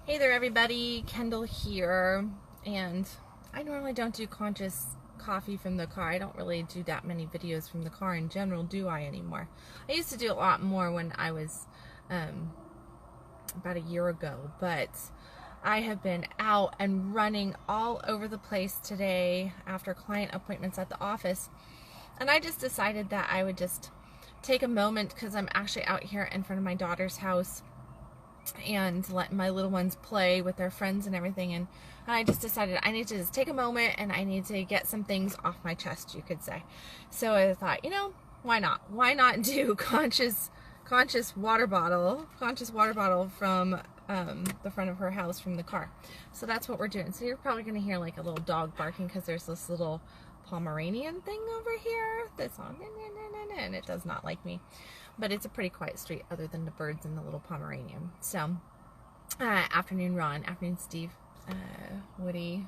Hey there everybody, Kendall here, and I normally don't do conscious coffee from the car. I don't really do that many videos from the car in general, do I anymore? I used to do a lot more when I was about a year ago, but I have been out and running all over the place today after client appointments at the office, and I just decided that I would just take a moment because I'm actually out here in front of my daughter's house and let my little ones play with their friends and everything, and I just decided I need to just take a moment and I need to get some things off my chest, you could say. So I thought, why not do conscious water bottle from the front of her house from the car. So that's what we're doing. So you're probably going to hear like a little dog barking because there's this little Pomeranian thing over here that's on, and it does not like me. But it's a pretty quiet street other than the birds and the little Pomeranian. So, afternoon Ron, afternoon Steve, Woody,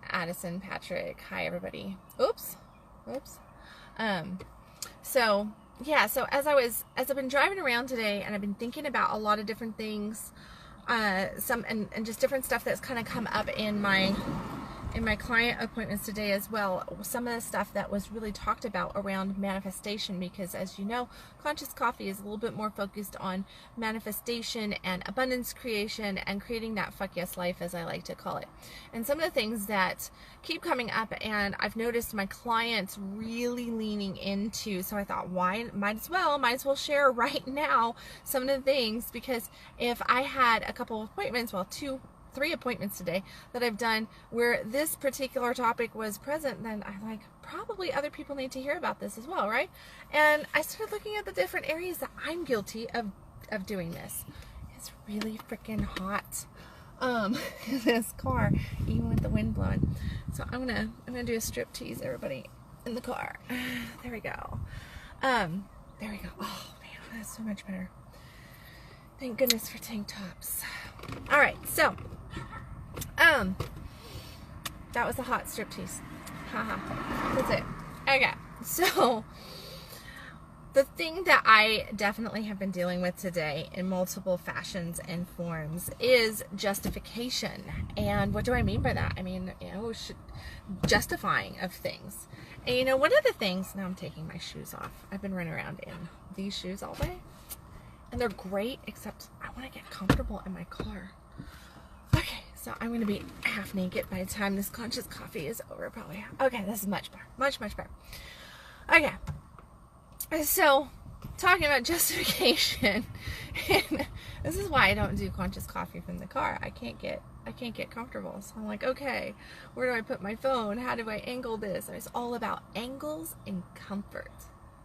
Addison, Patrick, hi everybody. Oops. So as I've been driving around today and I've been thinking about a lot of different things, and just different stuff that's kind of come up in my client appointments today as well. Some of the stuff that was really talked about around manifestation, because as you know, conscious coffee is a little bit more focused on manifestation and abundance creation and creating that fuck yes life, as I like to call it. And some of the things that keep coming up, and I've noticed my clients really leaning into, so I thought, might as well share right now some of the things, because if I had a couple of appointments, well, 3 appointments today that I've done where this particular topic was present, then I'm like, probably other people need to hear about this as well, right? And I started looking at the different areas that I'm guilty of doing this. It's really freaking hot in this car, even with the wind blowing. So I'm gonna do a strip tease, everybody, in the car. There we go. There we go. Oh man, that's so much better. Thank goodness for tank tops. All right, so that was a hot striptease. Haha. That's it. Okay, so the thing that I definitely have been dealing with today in multiple fashions and forms is justification. And what do I mean by that? I mean, justifying of things. And one of the things, now I'm taking my shoes off. I've been running around in these shoes all day. And they're great, except I want to get comfortable in my car. Okay, so I'm going to be half naked by the time this conscious coffee is over, probably. Okay, this is much better. Much better. Okay, so talking about justification, and this is why I don't do conscious coffee from the car. I can't get comfortable. So I'm like, okay, where do I put my phone? How do I angle this? It's all about angles and comfort.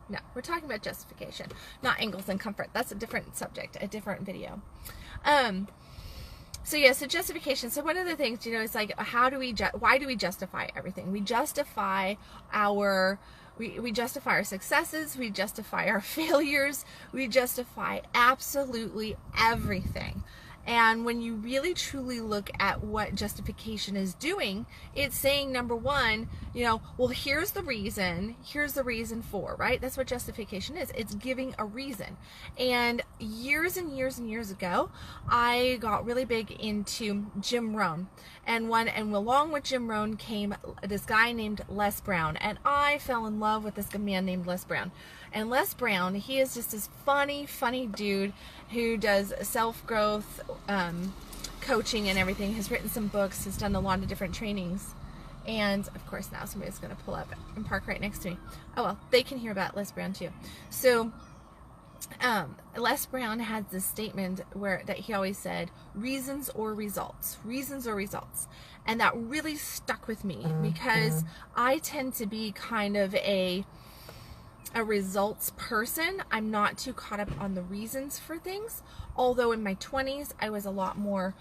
No, we're talking about justification, not angles and comfort. That's a different subject, a different video. So justification. So one of the things, is like, why do we justify everything? We justify our successes, we justify our failures, we justify absolutely everything. And when you really truly look at what justification is doing, it's saying, number one, well, here's the reason for, right? That's what justification is. It's giving a reason. And years ago, I got really big into Jim Rohn. And along with Jim Rohn came this guy named Les Brown. And I fell in love with this man named Les Brown. And Les Brown, he is just this funny dude who does self-growth coaching and everything, has written some books, has done a lot of different trainings. And of course now somebody's going to pull up and park right next to me. Oh well, they can hear about Les Brown too. So Les Brown has this statement that he always said, reasons or results, and that really stuck with me because I tend to be kind of a results person. I'm not too caught up on the reasons for things. Although in my 20s, I was a lot more,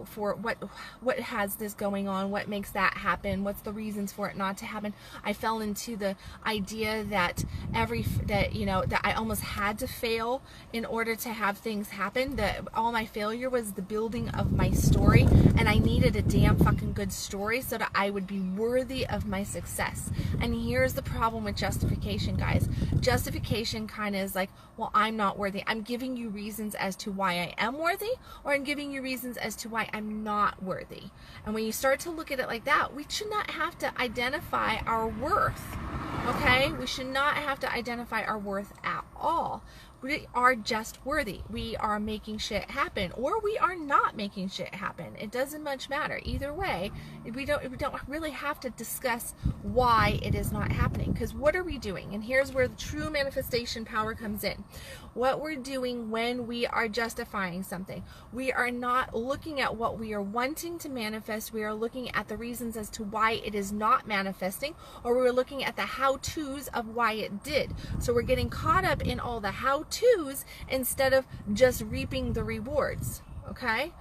for what has this going on? What makes that happen? What's the reasons for it not to happen? I fell into the idea that that I almost had to fail in order to have things happen. That all my failure was the building of my story, and I needed a damn fucking good story so that I would be worthy of my success. And here's the problem with justification, guys. guys, justification kind of is like, well, I'm not worthy. I'm giving you reasons as to why I am worthy, or I'm giving you reasons as to why I'm not worthy. And when you start to look at it like that, we should not have to identify our worth. Okay? We should not have to identify our worth at all. We are just worthy. We are making shit happen, or we are not making shit happen. It doesn't much matter. Either way, we don't really have to discuss why it is not happening, because what are we doing? And here's where the true manifestation power comes in. What we're doing when we are justifying something, we are not looking at what we are wanting to manifest. We are looking at the reasons as to why it is not manifesting, or we're looking at the how-tos of why it did. So we're getting caught up in all the how-tos instead of just reaping the rewards. Okay?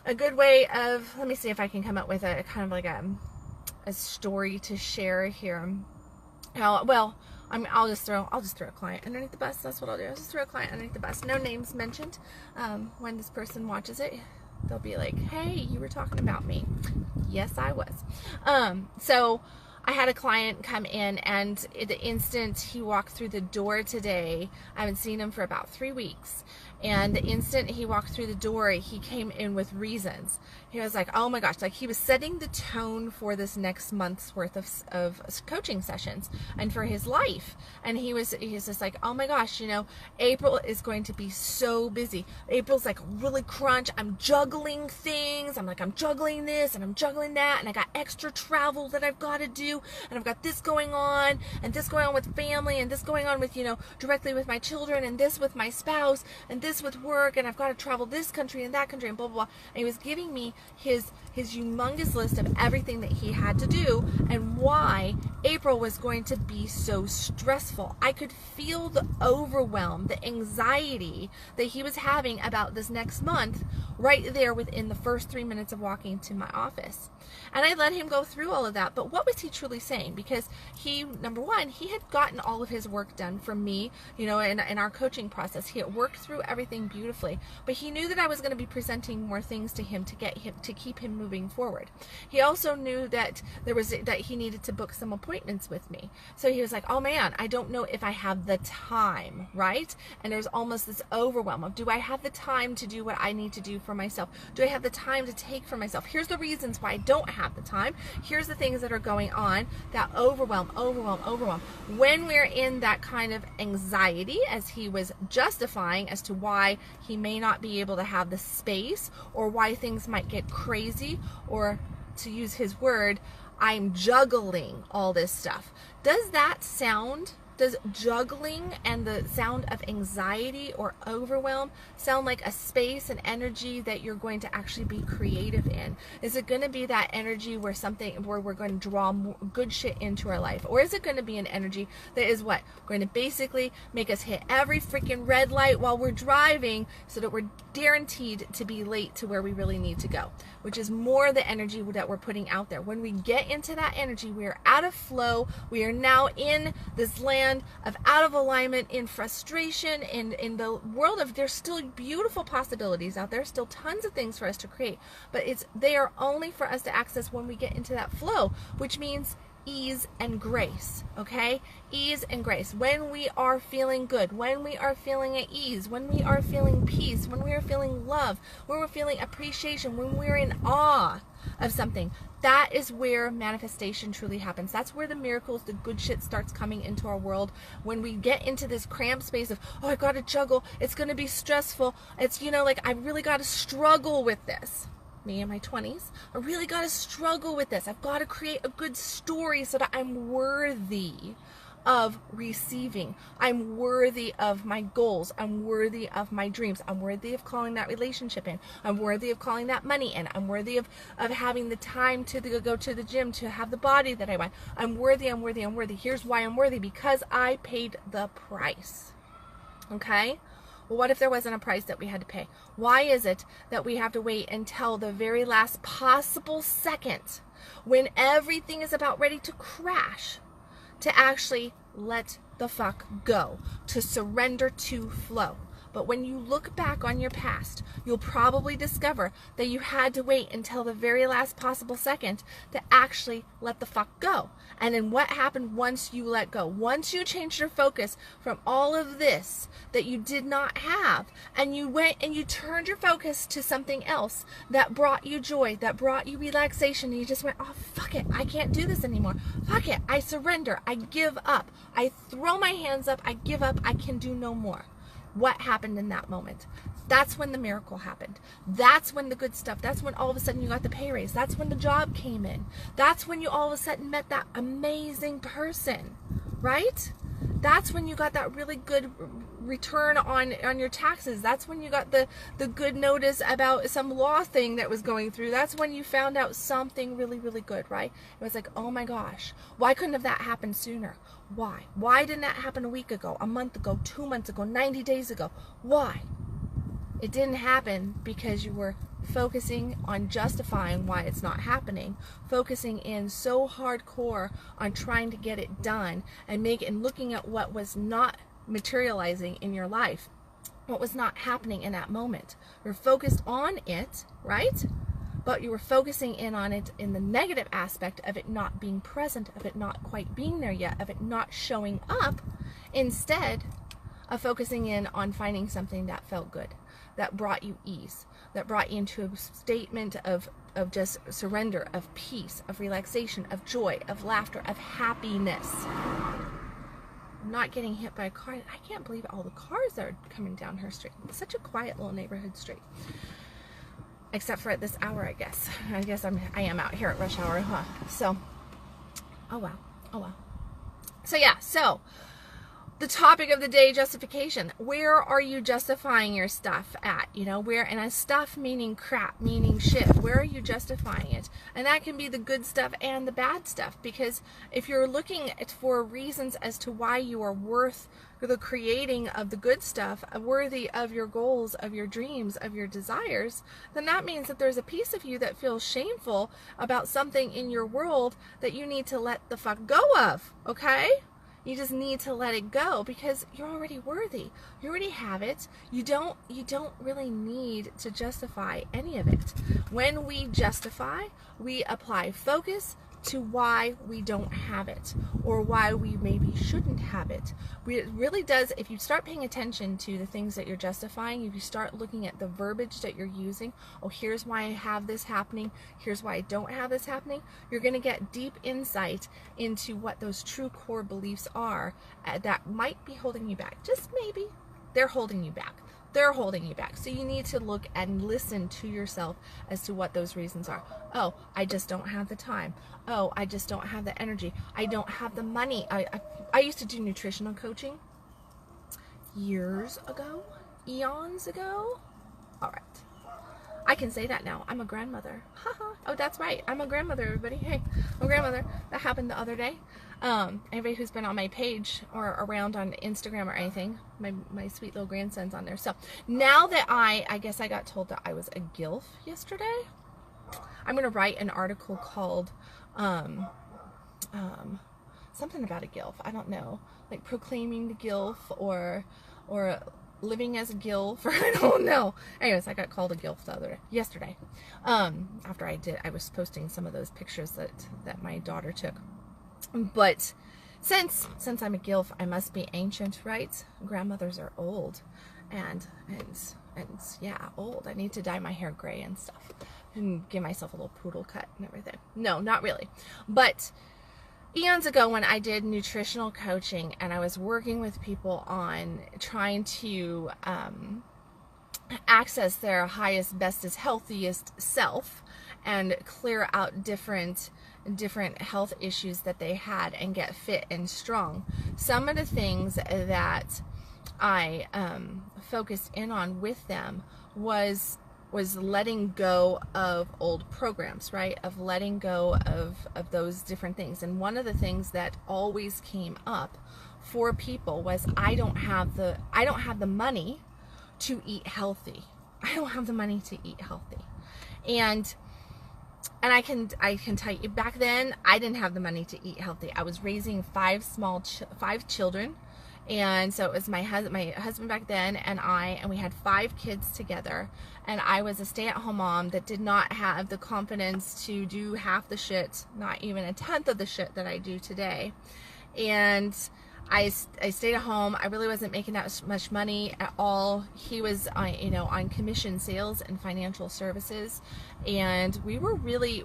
A good way of, let me see if I can come up with a kind of like a story to share here. Well, I'll just throw a client underneath the bus. That's what I'll do. I'll just throw a client underneath the bus. No names mentioned. When this person watches it, they'll be like, "Hey, you were talking about me." Yes, I was. So I had a client come in, and the instant he walked through the door today, I haven't seen him for about 3 weeks. And the instant he walked through the door, he came in with reasons. He was like, oh my gosh, like he was setting the tone for this next month's worth of coaching sessions and for his life. And he's just like, oh my gosh, you know, April is going to be so busy. April's like really crunch. I'm juggling things. I'm juggling this and I'm juggling that. And I got extra travel that I've got to do. And I've got this going on and this going on with family and this going on with, you know, directly with my children and this with my spouse and this with work, and I've got to travel this country and that country and blah, blah, blah. And he was giving me his humongous list of everything that he had to do and why April was going to be so stressful. I could feel the overwhelm, the anxiety that he was having about this next month right there within the first 3 minutes of walking to my office. And I let him go through all of that. But what was he truly saying? Because he, number one, he had gotten all of his work done for me, you know, in our coaching process. He had worked through everything beautifully. But he knew that I was going to be presenting more things to him to keep him moving forward. He also knew that that he needed to book some appointments with me. So he was like, oh man, I don't know if I have the time, right? And there's almost this overwhelm of, do I have the time to do what I need to do for myself? Do I have the time to take for myself? Here's the reasons why I don't have the time. Here's the things that are going on. That overwhelm. When we're in that kind of anxiety, as he was justifying as to why he may not be able to have the space, or why things might get crazy, or to use his word, I'm juggling all this stuff. Does juggling and the sound of anxiety or overwhelm sound like a space and energy that you're going to actually be creative in? Is it going to be that energy where we're going to draw more good shit into our life? Or is it going to be an energy that is what? Going to basically make us hit every freaking red light while we're driving so that we're guaranteed to be late to where we really need to go, which is more the energy that we're putting out there. When we get into that energy, we are out of flow. We are now in this land of out of alignment, in frustration, in the world of, there's still beautiful possibilities out there, still tons of things for us to create, but they are only for us to access when we get into that flow, which means ease and grace. Okay? Ease and grace. When we are feeling good, when we are feeling at ease, when we are feeling peace, when we are feeling love, when we're feeling appreciation, when we're in awe of something, that is where manifestation truly happens. That's where the miracles, the good shit starts coming into our world. When we get into this cramped space of, oh, I got to juggle, it's going to be stressful, it's, you know, like I really got to struggle with this. Me in my 20s, I really got to struggle with this. I've got to create a good story so that I'm worthy of receiving. I'm worthy of my goals. I'm worthy of my dreams. I'm worthy of calling that relationship in. I'm worthy of calling that money in. I'm worthy of having the time to go to the gym, to have the body that I want. I'm worthy. Here's why I'm worthy, because I paid the price. Okay? Well, what if there wasn't a price that we had to pay? Why is it that we have to wait until the very last possible second, when everything is about ready to crash, to actually let the fuck go, to surrender to flow? But when you look back on your past, you'll probably discover that you had to wait until the very last possible second to actually let the fuck go. And then what happened once you let go? Once you changed your focus from all of this that you did not have, and you went and you turned your focus to something else that brought you joy, that brought you relaxation, and you just went, oh, fuck it, I can't do this anymore. Fuck it, I surrender, I give up, I throw my hands up, I give up, I can do no more. What happened in that moment? That's when the miracle happened. That's when the good stuff, that's when all of a sudden you got the pay raise. That's when the job came in. That's when you all of a sudden met that amazing person, right? That's when you got that really good return on your taxes. That's when you got the good notice about some law thing that was going through. That's when you found out something really, really good, right? It was like, oh my gosh, why couldn't have that happened sooner? Why? Why didn't that happen a week ago, a month ago, 2 months ago, 90 days ago? Why? It didn't happen because you were focusing on justifying why it's not happening, focusing in so hardcore on trying to get it done and looking at what was not materializing in your life, what was not happening in that moment. You're focused on it, right? But you were focusing in on it in the negative aspect of it not being present, of it not quite being there yet, of it not showing up, instead of focusing in on finding something that felt good, that brought you ease, that brought you into a statement of just surrender, of peace, of relaxation, of joy, of laughter, of happiness. I'm not getting hit by a car. I can't believe all the cars that are coming down her street. It's such a quiet little neighborhood street. Except for at this hour, I guess. I am out here at rush hour, huh? So, oh wow. So yeah, the topic of the day, justification. Where are you justifying your stuff at? You know, where, and stuff meaning crap, meaning shit. Where are you justifying it? And that can be the good stuff and the bad stuff. Because if you're looking for reasons as to why you are worth the creating of the good stuff, worthy of your goals, of your dreams, of your desires, then that means that there's a piece of you that feels shameful about something in your world that you need to let the fuck go of, okay? You just need to let it go because you're already worthy. You already have it. You don't really need to justify any of it. When we justify, we apply focus to why we don't have it or why we maybe shouldn't have it. It really does, if you start paying attention to the things that you're justifying, if you start looking at the verbiage that you're using, oh, here's why I have this happening, here's why I don't have this happening, you're going to get deep insight into what those true core beliefs are that might be holding you back. Just maybe they're holding you back. They're holding you back. So you need to look and listen to yourself as to what those reasons are. Oh, I just don't have the time. Oh, I just don't have the energy. I don't have the money. I used to do nutritional coaching years ago, eons ago. All right. I can say that now. I'm a grandmother. Oh, that's right. I'm a grandmother, everybody. Hey, I'm a grandmother. That happened the other day. Everybody who's been on my page or around on Instagram or anything, my sweet little grandson's on there. So now that I guess I got told that I was a GILF yesterday, I'm going to write an article called something about a GILF. I don't know, like proclaiming the GILF or living as a GILF, or I don't know. Anyways, I got called a GILF yesterday. After I was posting some of those pictures that my daughter took. But since I'm a GILF, I must be ancient, right? Grandmothers are old, and yeah, old. I need to dye my hair gray and stuff, and give myself a little poodle cut and everything. No, not really, but eons ago when I did nutritional coaching and I was working with people on trying to access their highest, bestest, healthiest self and clear out different health issues that they had and get fit and strong, some of the things that I focused in on with them was letting go of old programs, right? Of letting go of those different things. And one of the things that always came up for people was I don't have the money to eat healthy. I don't have the money to eat healthy. And I can tell you, back then I didn't have the money to eat healthy. I was raising five children And so it was my husband back then and I, and we had 5 kids together. And I was a stay-at-home mom that did not have the confidence to do half the shit, not even a tenth of the shit that I do today. And I stayed at home. I really wasn't making that much money at all. He was, on commission sales and financial services, and we were really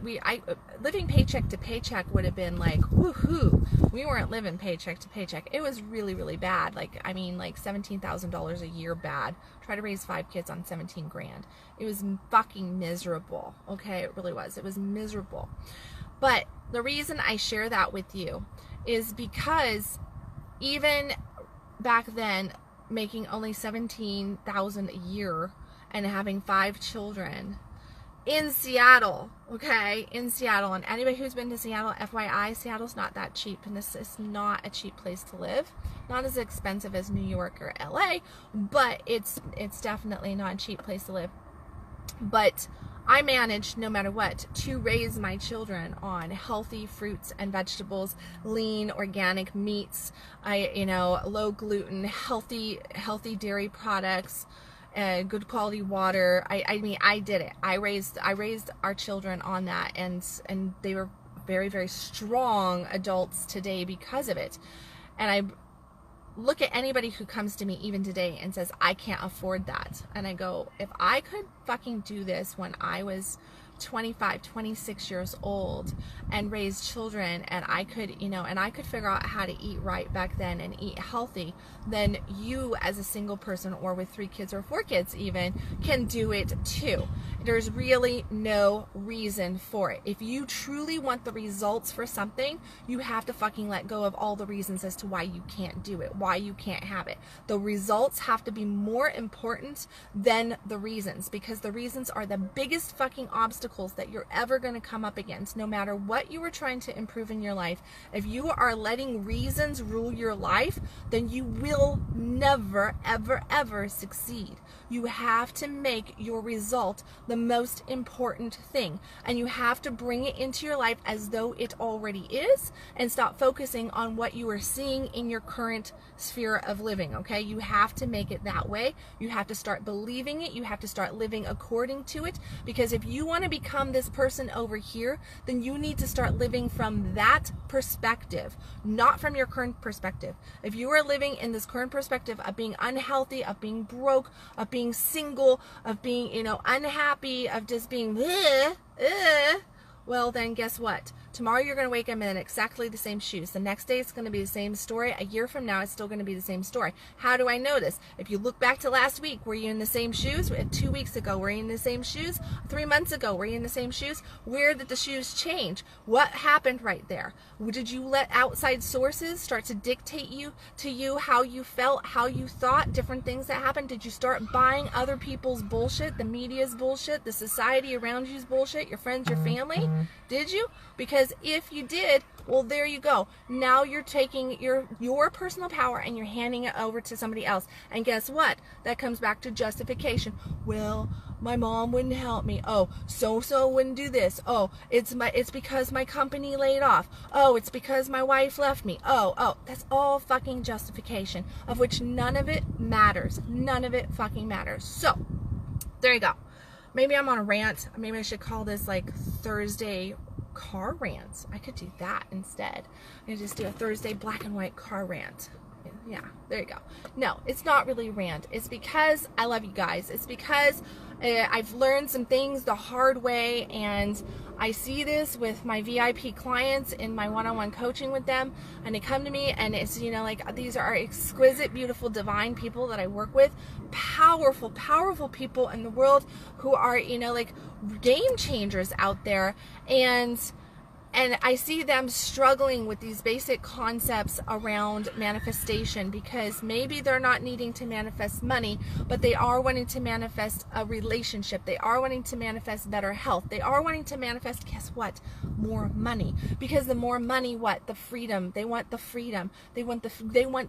living paycheck to paycheck would have been like woohoo. We weren't living paycheck to paycheck. It was really, really bad. Like $17,000 a year bad. Try to raise 5 kids on 17 grand. It was fucking miserable. Okay, it really was. It was miserable. But the reason I share that with you is because even back then, making only $17,000 a year and having 5 children in Seattle, okay, in Seattle, and anybody who's been to Seattle, FYI, Seattle's not that cheap, and this is not a cheap place to live. Not as expensive as New York or LA, but it's definitely not a cheap place to live. But I managed, no matter what, to raise my children on healthy fruits and vegetables, lean organic meats, low gluten, healthy dairy products, good quality water. I mean, I did it. I raised our children on that, and they were very, very strong adults today because of it. And I look at anybody who comes to me even today and says, I can't afford that. And I go, if I could fucking do this when I was 25, 26 years old and raise children, and I could, and I could figure out how to eat right back then and eat healthy, then you as a single person or with 3 kids or 4 kids even can do it too. There's really no reason for it. If you truly want the results for something, you have to fucking let go of all the reasons as to why you can't do it, why you can't have it. The results have to be more important than the reasons, because the reasons are the biggest fucking obstacles that you're ever going to come up against, no matter what you are trying to improve in your life. If you are letting reasons rule your life, then you will never, ever, ever succeed. You have to make your result the most important thing, and you have to bring it into your life as though it already is, and stop focusing on what you are seeing in your current sphere of living. Okay, you have to make it that way. You have to start believing it. You have to start living according to it, because if you want to become this person over here, then you need to start living from that perspective, not from your current perspective. If you are living in this current perspective of being unhealthy, of being broke, of being single, of being, unhappy, of just being well, then guess what? Tomorrow you're going to wake up in exactly the same shoes. The next day it's going to be the same story. A year from now it's still going to be the same story. How do I know this? If you look back to last week, were you in the same shoes? 2 weeks ago, were you in the same shoes? 3 months ago, were you in the same shoes? Where did the shoes change? What happened right there? Did you let outside sources start to dictate to you how you felt, how you thought, different things that happened? Did you start buying other people's bullshit, the media's bullshit, the society around you's bullshit, your friends, your family? Did you? Because if you did, well, there you go. Now you're taking your personal power and you're handing it over to somebody else. And guess what? That comes back to justification. Well, my mom wouldn't help me. Oh, so wouldn't do this. Oh, it's because my company laid off. Oh, it's because my wife left me. Oh, that's all fucking justification, of which none of it matters. None of it fucking matters. So, there you go. Maybe I'm on a rant. Maybe I should call this like Thursday car rants. I could do that instead. I could just do a Thursday black and white car rant. Yeah, there you go. No, it's not really rant. It's because I love you guys. It's because I've learned some things the hard way, and I see this with my VIP clients in my one-on-one coaching with them, and they come to me and it's, these are exquisite, beautiful, divine people that I work with, powerful people in the world who are, game changers out there, and I see them struggling with these basic concepts around manifestation, because maybe they're not needing to manifest money, but they are wanting to manifest a relationship. They are wanting to manifest better health. They are wanting to manifest, guess what? More money. Because the more money, what? The freedom. They want the freedom. They want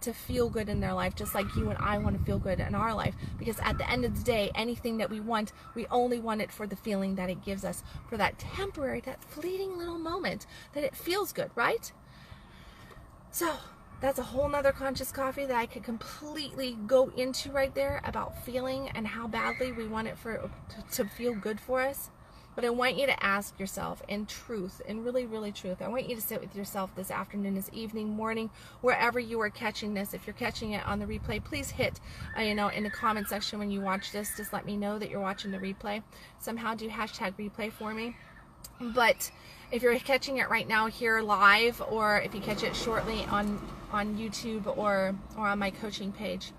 to feel good in their life, just like you and I want to feel good in our life. Because at the end of the day, anything that we want, we only want it for the feeling that it gives us, for that temporary, that fleeting little moment that it feels good, right? So That's a whole nother conscious coffee that I could completely go into right there about feeling and how badly we want it to feel good for us. But I want you to ask yourself in truth, in really, really truth, I want you to sit with yourself this afternoon, this evening, morning, wherever you are catching this. If you're catching it on the replay, please hit, in the comment section when you watch this, just let me know that you're watching the replay. Somehow do hashtag replay for me. But if you're catching it right now here live, or if you catch it shortly on YouTube or on my coaching page,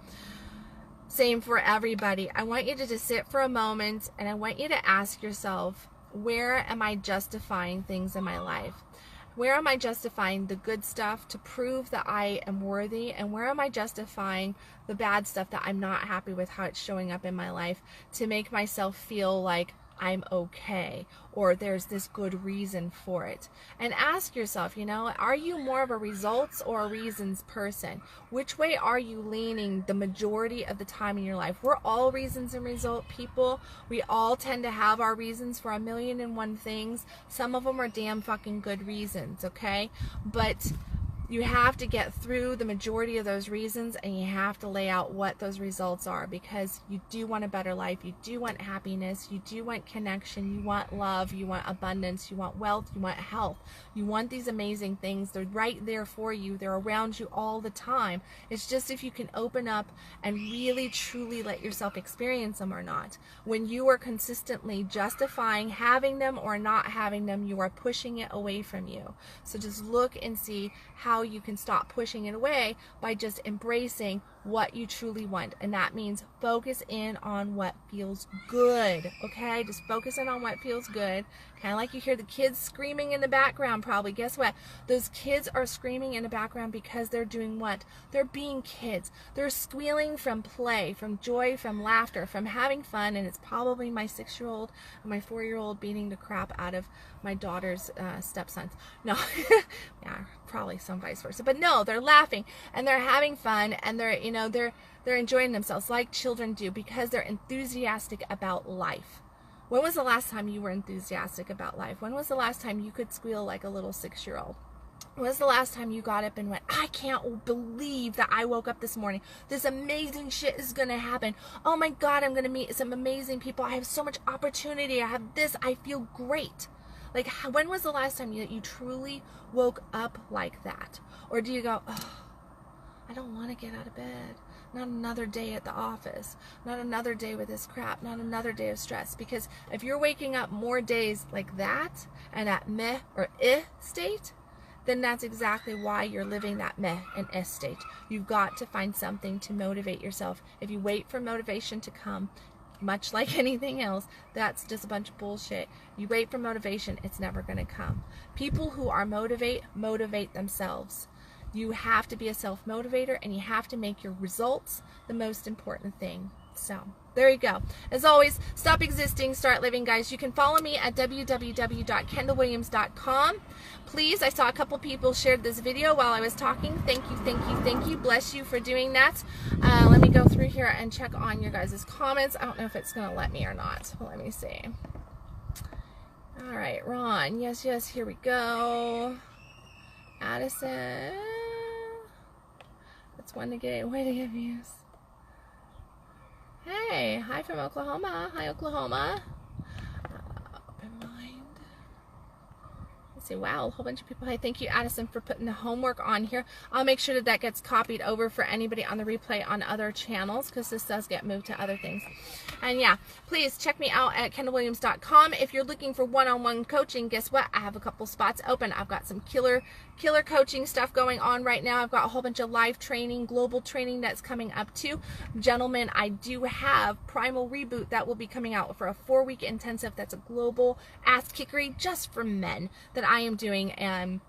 same for everybody. I want you to just sit for a moment and I want you to ask yourself, where am I justifying things in my life? Where am I justifying the good stuff to prove that I am worthy? And where am I justifying the bad stuff that I'm not happy with how it's showing up in my life to make myself feel like I'm okay, or there's this good reason for it? And ask yourself, are you more of a results or a reasons person? Which way are you leaning the majority of the time in your life? We're all reasons and result people. We all tend to have our reasons for 1,000,001 things. Some of them are damn fucking good reasons, okay? But you have to get through the majority of those reasons, and you have to lay out what those results are, because you do want a better life, you do want happiness, you do want connection, you want love, you want abundance, you want wealth, you want health, you want these amazing things. They're right there for you, they're around you all the time. It's just if you can open up and really truly let yourself experience them or not. When you are consistently justifying having them or not having them, you are pushing it away from you. So just look and see how you can stop pushing it away by just embracing what you truly want. And that means focus in on what feels good, okay? Just focus in on what feels good. Kind of like you hear the kids screaming in the background probably. Guess what? Those kids are screaming in the background because they're doing what? They're being kids. They're squealing from play, from joy, from laughter, from having fun. And it's probably my 6-year-old and my 4-year-old beating the crap out of my daughter's stepsons. No, yeah, probably some vice versa. But no, they're laughing and they're having fun, and they're enjoying themselves like children do, because they're enthusiastic about life. When was the last time you were enthusiastic about life? When was the last time you could squeal like a little 6-year-old? When was the last time you got up and went, I can't believe that I woke up this morning. This amazing shit is going to happen. Oh my God, I'm going to meet some amazing people. I have so much opportunity. I have this. I feel great. Like, when was the last time that you truly woke up like that? Or do you go, oh, I don't want to get out of bed. Not another day at the office. Not another day with this crap. Not another day of stress. Because if you're waking up more days like that and at meh or state, then that's exactly why you're living that meh and state. You've got to find something to motivate yourself. If you wait for motivation to come, much like anything else, that's just a bunch of bullshit. You wait for motivation, it's never going to come. People who are motivate themselves. You have to be a self-motivator, and you have to make your results the most important thing. So there you go. As always, stop existing, start living, guys. You can follow me at www.kendalwilliams.com. Please, I saw a couple people shared this video while I was talking. Thank you, thank you, thank you. Bless you for doing that. Let me go through here and check on your guys' comments. I don't know if it's going to let me or not. Let me see. All right, Ron. Yes, yes, here we go. Addison. That's one to get way to get views. Hey, hi from Oklahoma. Hi, Oklahoma. Open mind. Let's see. Wow, a whole bunch of people. Hi, thank you, Addison, for putting the homework on here. I'll make sure that gets copied over for anybody on the replay on other channels, because this does get moved to other things. And yeah, please check me out at kendalwilliams.com. If you're looking for one-on-one coaching, guess what? I have a couple spots open. I've got some killer coaching stuff going on right now. I've got a whole bunch of live training, global training that's coming up too. Gentlemen, I do have Primal Reboot that will be coming out for a 4-week intensive. That's a global ass kickery just for men that I am doing, and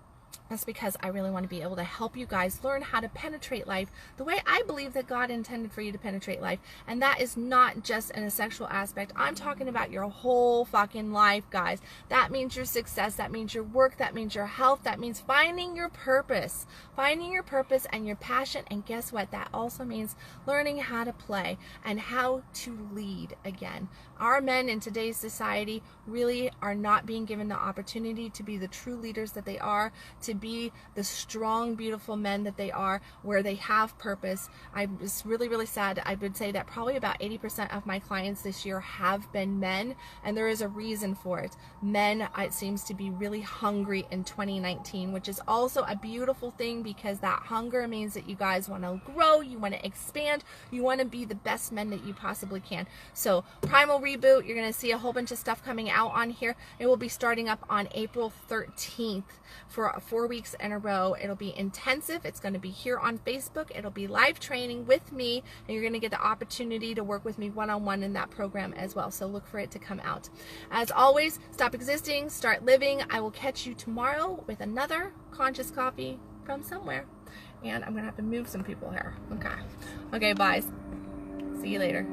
that's because I really want to be able to help you guys learn how to penetrate life the way I believe that God intended for you to penetrate life. And that is not just in a sexual aspect. I'm talking about your whole fucking life, guys. That means your success. That means your work. That means your health. That means finding your purpose. Finding your purpose and your passion. And guess what? That also means learning how to play and how to lead again. Our men in today's society really are not being given the opportunity to be the true leaders that they are, to be the strong, beautiful men that they are, where they have purpose. I'm just really, really sad. I would say that probably about 80% of my clients this year have been men, and there is a reason for it. Men, it seems to be really hungry in 2019, which is also a beautiful thing, because that hunger means that you guys want to grow, you want to expand, you want to be the best men that you possibly can. So Primal Reboot, you're going to see a whole bunch of stuff coming out on here. It will be starting up on April 13th for 4 weeks in a row. It'll be intensive. It's going to be here on Facebook. It'll be live training with me, and you're going to get the opportunity to work with me one-on-one in that program as well. So look for it to come out. As always, stop existing, start living. I will catch you tomorrow with another conscious coffee from somewhere. And I'm going to have to move some people here. Okay, bye. See you later.